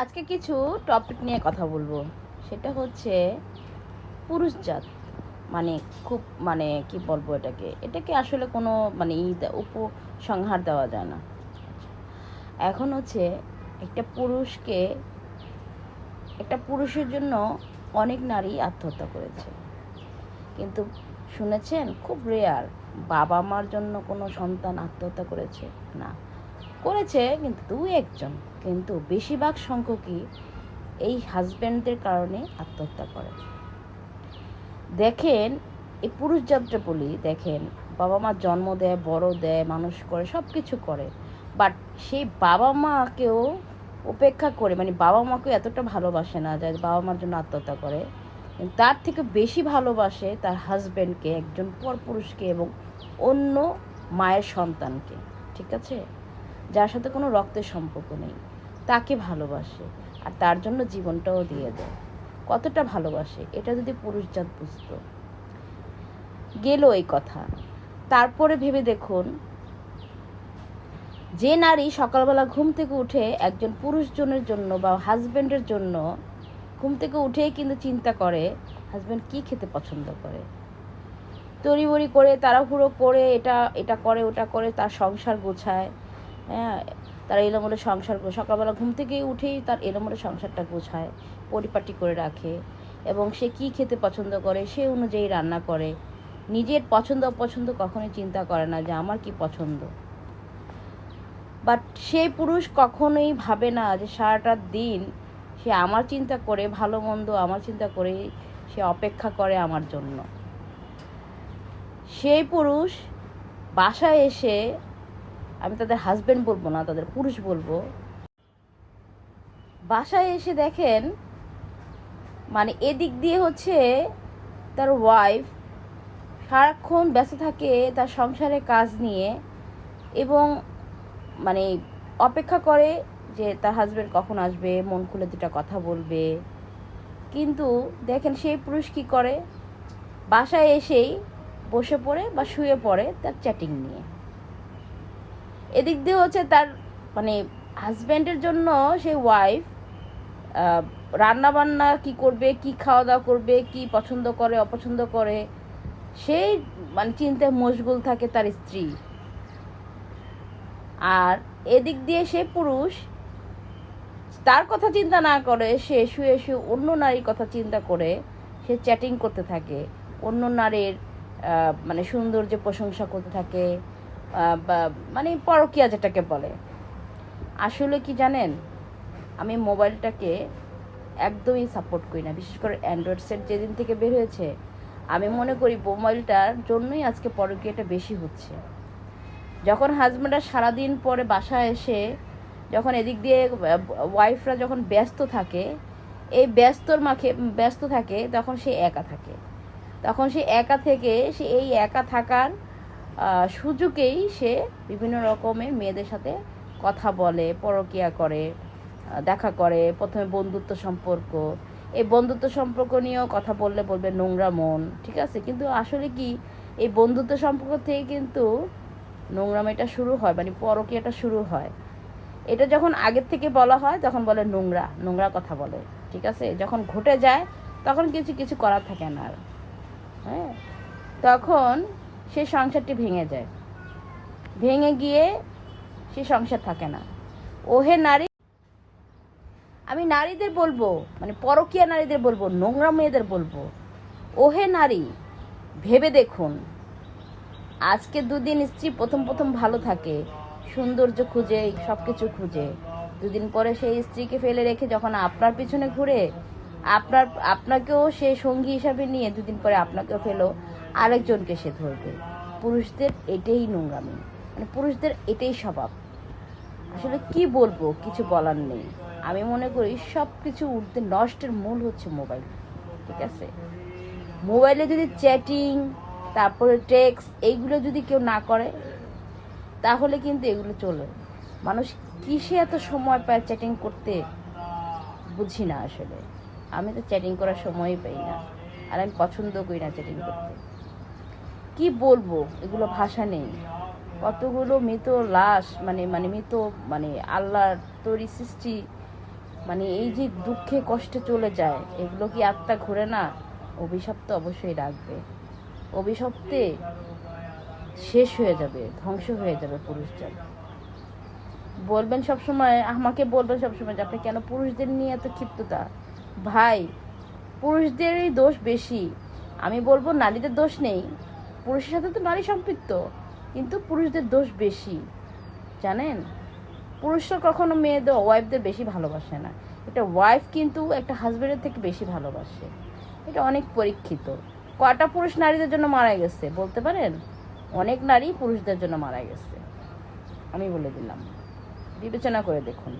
আজকে কিছু টপিক নিয়ে কথা বলবো। সেটা হচ্ছে পুরুষজাত। মানে খুব কি বলবো, এটাকে আসলে কোনো উপসংহার দেওয়া যায় না। এখন হচ্ছে একটা পুরুষকে একটা পুরুষের জন্য অনেক নারী আত্মহত্যা করেছে, কিন্তু শুনেছেন খুব রেয়ার বাবা মার জন্য কোনো সন্তান আত্মহত্যা করেছে না। করেছে কিন্তু দুই একজন, কিন্তু বেশিরভাগ সংখ্যকই এই হাজব্যান্ডদের কারণে আত্মহত্যা করে। দেখেন, এই পুরুষ জাতটা বলি, দেখেন বাবা মা জন্ম দেয়, বড় দেয়, মানুষ করে, সব কিছু করে, বাট সেই বাবা মাকেও উপেক্ষা করে, বাবা মাকে এতটা ভালোবাসে না যে বাবা মার জন্য আত্মহত্যা করে। তার থেকে বেশি ভালোবাসে তার হাজব্যান্ডকে, একজন পরপুরুষকে এবং অন্য মায়ের সন্তানকে, ঠিক আছে, যার সাথে কোনো রক্তের সম্পর্ক নেই, তাকে ভালোবাসে আর তার জন্য জীবনটাও দিয়ে দেয়। কতটা ভালোবাসে এটা যদি পুরুষজাত বুঝতো। গেল এই কথা, তারপরে ভেবে দেখুন, যে নারী সকালবেলা ঘুম থেকে উঠে একজন পুরুষজনের জন্য বা হাজব্যান্ডের জন্য ঘুম থেকে উঠেই কিন্তু চিন্তা করে হাজব্যান্ড কী খেতে পছন্দ করে, তড়িবড়ি করে তাড়াহুড়ো করে এটা এটা করে ওটা করে তার সংসার গোছায়। হ্যাঁ, তার এলোমেলো সংসার, সকালবেলা ঘুম থেকে উঠেই তার এলোমেলো সংসারটা গোছায়, পরিপাটি করে রাখে, এবং সে কী খেতে পছন্দ করে সে অনুযায়ী রান্না করে। নিজের পছন্দ অপছন্দ কখনোই চিন্তা করে না যে আমার কি পছন্দ। বাট সেই পুরুষ কখনোই ভাবে না যে সারাটা দিন সে আমার চিন্তা করে, ভালো মন্দ আমার চিন্তা করে সে অপেক্ষা করে আমার জন্য। সেই পুরুষ বাসায় এসে, আমি তাদের হাজব্যান্ড বলবো না, তাদের পুরুষ বলবো, বাসায় এসে দেখেন এদিক দিয়ে হচ্ছে তার ওয়াইফ সারাক্ষণ ব্যস্ত থাকে তার সংসারের কাজ নিয়ে, এবং অপেক্ষা করে যে তার হাজব্যান্ড কখন আসবে, মন খুলে দুটা কথা বলবে। কিন্তু দেখেন সেই পুরুষ কী করে, বাসায় এসেই বসে পড়ে বা শুয়ে পড়ে তার চ্যাটিং নিয়ে। এদিক দিয়ে হচ্ছে তার হাজব্যান্ডের জন্য সেই ওয়াইফ রান্না বান্না কি করবে, কি খাওয়া দাওয়া করবে, কি পছন্দ করে অপছন্দ করে, সেই চিন্তায় মশগুল থাকে তার স্ত্রী। আর এদিক দিয়ে সে পুরুষ তার কথা চিন্তা না করে সে শুয়ে শুয়ে অন্য নারীর কথা চিন্তা করে সে চ্যাটিং করতে থাকে, অন্য নারীর সৌন্দর্যের প্রশংসা করতে থাকে, পরকীয়া যেটাকে বলে। আসলে কি জানেন, আমি মোবাইলটাকে একদমই সাপোর্ট করি না, বিশেষ করে অ্যান্ড্রয়েড সেট যেদিন থেকে বের হয়েছে আমি মনে করি মোবাইলটার জন্যই আজকে পরকীয়াটা বেশি হচ্ছে। যখন হাজব্যান্ডরা সারাদিন পরে বাসায় এসে যখন এদিক দিয়ে ওয়াইফরা যখন ব্যস্ত থাকে, এই ব্যস্ত থাকে, তখন সে একা থাকে। তখন সে একা থেকে সে এই একা থাকার সুযোগেই সে বিভিন্ন রকমের মেয়েদের সাথে কথা বলে, পরকীয়া করে, দেখা করে। প্রথমে বন্ধুত্ব সম্পর্ক, এই বন্ধুত্ব সম্পর্ক নিয়েও কথা বলবে নোংরা মন, ঠিক আছে, কিন্তু আসলে কি এই বন্ধুত্ব সম্পর্ক থেকে কিন্তু নোংরামিটা শুরু হয়, পরকীয়াটা শুরু হয়। এটা যখন আগের থেকে বলা হয় তখন বলে নোংরা কথা বলে, ঠিক আছে, যখন ঘটে যায় তখন কিছু করার থাকে না আর। হ্যাঁ, তখন সে সংসারটি ভেঙে যায়, ভেঙে গিয়ে সে সংসার থাকে না। ওহে নারী, আমি নারীদের বলবো, পরকীয়া নারীদের বলবো, নোংরা মেয়েদের বলবো, ওহে নারী, ভেবে দেখুন, আজকে দুদিন স্ত্রী প্রথম ভালো থাকে, সৌন্দর্য খুঁজে, সব কিছু খুঁজে, দুদিন পরে সেই স্ত্রীকে ফেলে রেখে যখন আপনার পিছনে ঘুরে, আপনাকেও সে সঙ্গী হিসাবে নিয়ে দুদিন পরে আপনাকেও ফেলো, আরেকজনকে সে ধরবে। পুরুষদের এটাই নোংরামি, পুরুষদের এটাই স্বভাব। আসলে কি বলবো, কিছু বলার নেই। আমি মনে করি সব কিছু নষ্টের মূল হচ্ছে মোবাইল, ঠিক আছে। মোবাইলে যদি চ্যাটিং, তারপরে টেক্সট, এইগুলো যদি কেউ না করে তাহলে কিন্তু এগুলো চলে। মানুষ কিসে এত সময় পায় চ্যাটিং করতে, বুঝি না আসলে। আমি তো চ্যাটিং করার সময়ই পাই না, আর আমি পছন্দ করি না চ্যাটিং করতে। কি বলবো, এগুলো ভাষা নেই। কতগুলো মৃত লাশ, মৃত আল্লাহর তৈরি সৃষ্টি, মানে এই যে দুঃখে কষ্টে চলে যায়, এগুলো কি আত্মা ঘুরে না? অভিশাপ তো অবশ্যই রাখবে। অভিশপ্তে শেষ হয়ে যাবে, ধ্বংস হয়ে যাবে পুরুষজাত। বলবেন সবসময়, আমাকে বলবেন সবসময় যে আপনি কেন পুরুষদের নিয়ে এত ক্ষিপ্ততা। ভাই, পুরুষদেরই দোষ বেশি। আমি বলবো নারীদের দোষ নেই, পুরুষের সাথে তো নারী সম্পৃক্ত, কিন্তু পুরুষদের দোষ বেশি। জানেন, পুরুষরা কখনো মেয়েদের ওয়াইফদের বেশি ভালোবাসে না। একটা ওয়াইফ কিন্তু একটা হাজবেন্ডের থেকে বেশি ভালোবাসে। এটা অনেক পরীক্ষিত। কয়টা পুরুষ নারীদের জন্য মারা গেছে বলতে পারেন? অনেক নারী পুরুষদের জন্য মারা গেছে, আমি বলে দিলাম। বিবেচনা করে দেখুন।